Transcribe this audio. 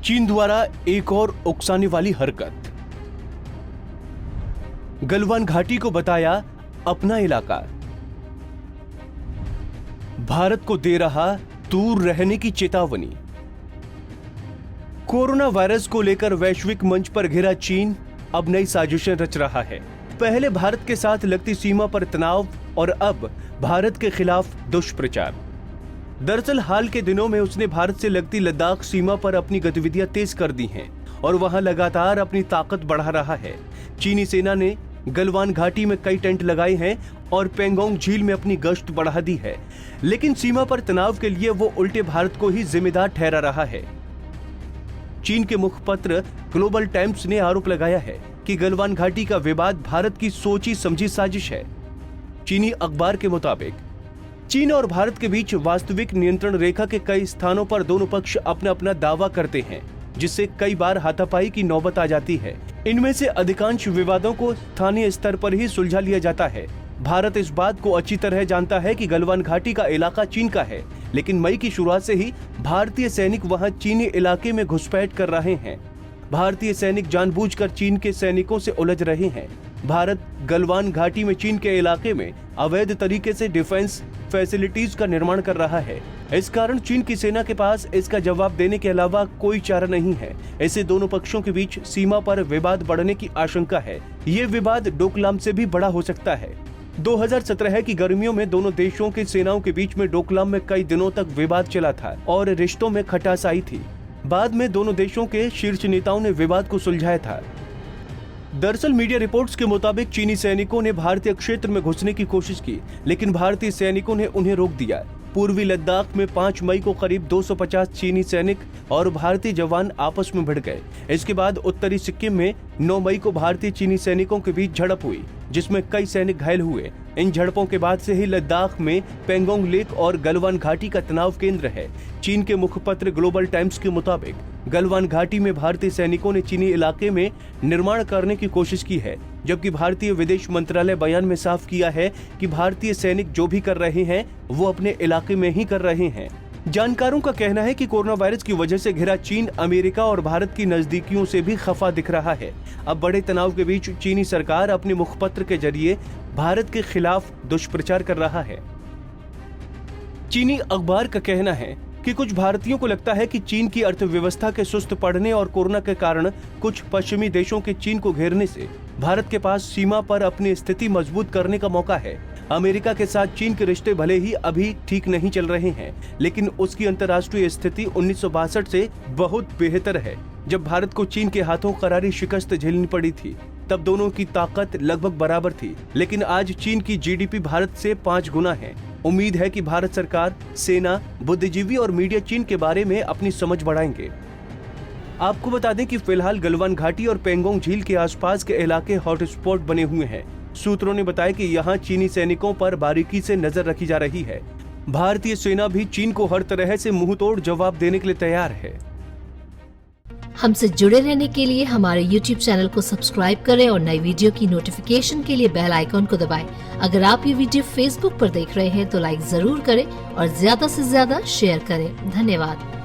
चीन द्वारा एक और उकसाने वाली हरकत। गलवान घाटी को बताया अपना इलाका। भारत को दे रहा दूर रहने की चेतावनी। कोरोना वायरस को लेकर वैश्विक मंच पर घिरा चीन अब नई साजिशें रच रहा है। पहले भारत के साथ लगती सीमा पर तनाव और अब भारत के खिलाफ दुष्प्रचार। दरअसल हाल के दिनों में उसने भारत से लगती लद्दाख सीमा पर अपनी गतिविधियां तेज कर दी हैं और वहां लगातार अपनी ताकत बढ़ा रहा है। चीनी सेना ने गलवान घाटी में कई टेंट लगाए हैं और पेंगोंग झील में अपनी गश्त बढ़ा दी है, लेकिन सीमा पर तनाव के लिए वो उल्टे भारत को ही जिम्मेदार ठहरा रहा है। चीन के मुखपत्र ग्लोबल टाइम्स ने आरोप लगाया है कि गलवान घाटी का विवाद भारत की सोची समझी साजिश है। चीनी अखबार के मुताबिक चीन और भारत के बीच वास्तविक नियंत्रण रेखा के कई स्थानों पर दोनों पक्ष अपना अपना दावा करते हैं, जिससे कई बार हाथापाई की नौबत आ जाती है। इनमें से अधिकांश विवादों को स्थानीय स्तर पर ही सुलझा लिया जाता है। भारत इस बात को अच्छी तरह जानता है कि गलवान घाटी का इलाका चीन का है, लेकिन मई की शुरुआत से ही भारतीय सैनिक वहां चीनी इलाके में घुसपैठ कर रहे हैं। भारतीय सैनिक जानबूझकर चीन के सैनिकों से उलझ रहे हैं। भारत गलवान घाटी में चीन के इलाके में अवैध तरीके से डिफेंस फैसिलिटीज का निर्माण कर रहा है। इस कारण चीन की सेना के पास इसका जवाब देने के अलावा कोई चारा नहीं है। ऐसे दोनों पक्षों के बीच सीमा पर विवाद बढ़ने की आशंका है। ये विवाद डोकलाम से भी बड़ा हो सकता है। 2017 की गर्मियों में दोनों देशों की सेनाओं के बीच में डोकलाम में कई दिनों तक विवाद चला था और रिश्तों में खटास आई थी। बाद में दोनों देशों के शीर्ष नेताओं ने विवाद को सुलझाया था। दरअसल मीडिया रिपोर्ट्स के मुताबिक चीनी सैनिकों ने भारतीय क्षेत्र में घुसने की कोशिश की, लेकिन भारतीय सैनिकों ने उन्हें रोक दिया। पूर्वी लद्दाख में 5 मई को करीब 250 चीनी सैनिक और भारतीय जवान आपस में भिड़ गए। इसके बाद उत्तरी सिक्किम में 9 मई को भारतीय चीनी सैनिकों के बीच झड़प हुई, जिसमें कई सैनिक घायल हुए। इन झड़पों के बाद से ही लद्दाख में पेंगोंग लेक और गलवान घाटी का तनाव केंद्र है। चीन के मुखपत्र ग्लोबल टाइम्स के मुताबिक गलवान घाटी में भारतीय सैनिकों ने चीनी इलाके में निर्माण करने की कोशिश की है, जबकि भारतीय विदेश मंत्रालय बयान में साफ किया है कि भारतीय सैनिक जो भी कर रहे हैं वो अपने इलाके में ही कर रहे हैं। जानकारों का कहना है कि कोरोना वायरस की वजह से घिरा चीन अमेरिका और भारत की नजदीकियों से भी खफा दिख रहा है। अब बड़े तनाव के बीच चीनी सरकार अपने मुखपत्र के जरिए भारत के खिलाफ दुष्प्रचार कर रहा है। चीनी अखबार का कहना है कि कुछ भारतीयों को लगता है कि चीन की अर्थव्यवस्था के सुस्त पड़ने और कोरोना के कारण कुछ पश्चिमी देशों के चीन को घेरने से भारत के पास सीमा पर अपनी स्थिति मजबूत करने का मौका है। अमेरिका के साथ चीन के रिश्ते भले ही अभी ठीक नहीं चल रहे हैं, लेकिन उसकी अंतर्राष्ट्रीय स्थिति 1962 से बहुत बेहतर है। जब भारत को चीन के हाथों करारी शिकस्त झेलनी पड़ी थी, तब दोनों की ताकत लगभग बराबर थी, लेकिन आज चीन की जीडीपी भारत से 5 गुना है। उम्मीद है कि भारत सरकार, सेना, बुद्धिजीवी और मीडिया चीन के बारे में अपनी समझ बढ़ाएंगे। आपको बता दें कि फिलहाल गलवान घाटी और पेंगोंग झील के आसपास के इलाके हॉटस्पॉट बने हुए हैं। सूत्रों ने बताया कि यहाँ चीनी सैनिकों पर बारीकी से नजर रखी जा रही है। भारतीय सेना भी चीन को हर तरह से मुंहतोड़ जवाब देने के लिए तैयार है। हमसे जुड़े रहने के लिए हमारे YouTube चैनल को सब्सक्राइब करें और नई वीडियो की नोटिफिकेशन के लिए बेल आइकॉन को दबाएं। अगर आप ये वीडियो Facebook पर देख रहे हैं तो लाइक जरूर करें और ज्यादा से ज्यादा शेयर करें। धन्यवाद।